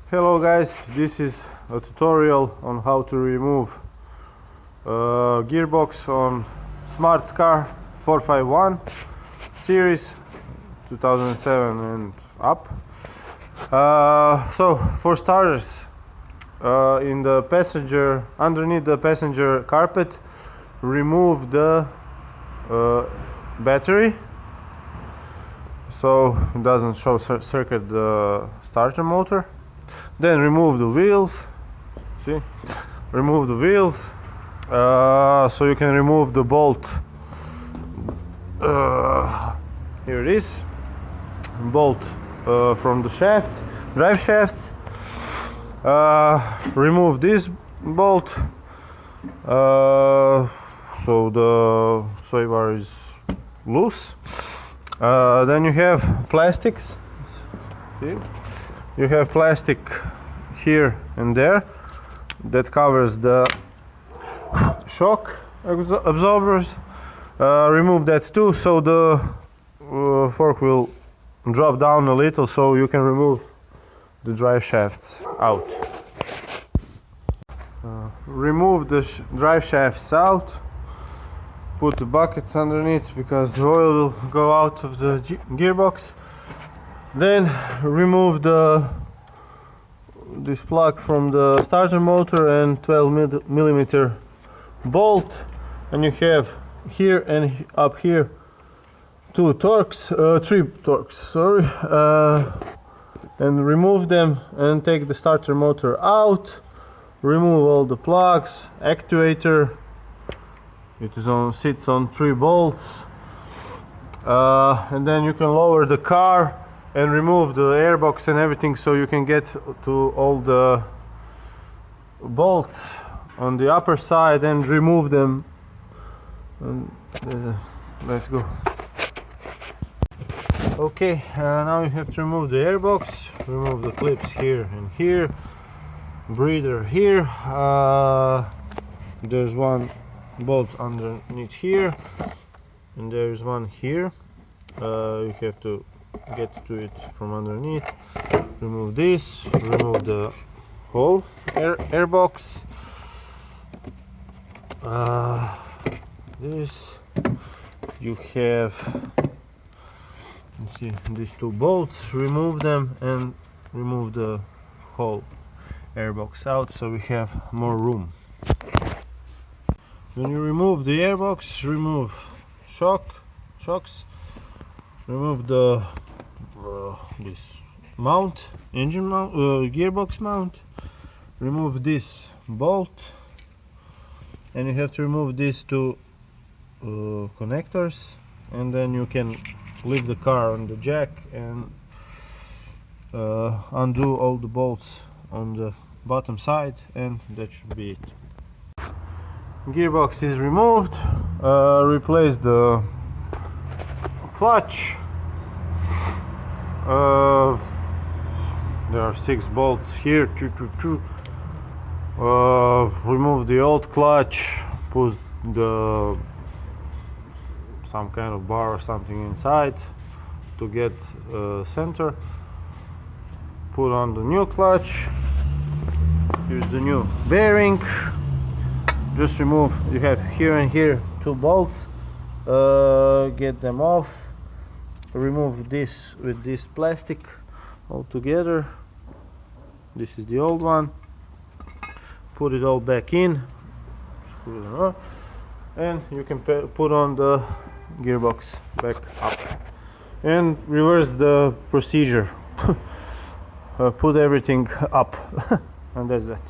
Hello guys, this is a tutorial on how to remove gearbox on Smart Car 451 series 2007 and up. So for starters, in the passenger, underneath the passenger carpet, remove the battery so it doesn't short circuit the starter motor. Then remove the wheels. See, remove the wheels so you can remove the bolt. Here it is, bolt from the shaft, drive shafts. Remove this bolt so the sway bar is loose. Then you have plastics. See? You have plastic here and there that covers the shock absorbers. Remove that too, so the fork will drop down a little, so you can remove the drive shafts out. Remove the drive shafts out. Put the bucket underneath because the oil will go out of the gearbox. Then remove this plug from the starter motor and 12mm bolt, and you have here and up here three torques, sorry, and remove them and take the starter motor out. Remove all the plugs, actuator. It sits on 3 bolts, and then you can lower the car and remove the airbox and everything, so you can get to all the bolts on the upper side and remove them. And let's go. Okay, now you have to remove the airbox. Remove the clips here and here, breather here. There's one bolt underneath here, and there's one here. You have to get to it from underneath. Remove this, remove the whole airbox. This, you have, you see these 2 bolts, remove them and remove the whole airbox out, so we have more room. When you remove the airbox, remove shocks, remove the this mount, engine mount, gearbox mount, remove this bolt, and you have to remove these 2 connectors, and then you can leave the car on the jack and undo all the bolts on the bottom side, and that should be it. Gearbox is removed. Replace the clutch. There are 6 bolts here. Remove the old clutch. Put some kind of bar or something inside to get center. Put on the new clutch. Use the new bearing. Just remove, you have here and here 2 bolts, get them off. Remove this with this plastic all together. This is the old one. Put it all back in, screw it on, and you can put on the gearbox back up and reverse the procedure. Put everything up and that's that.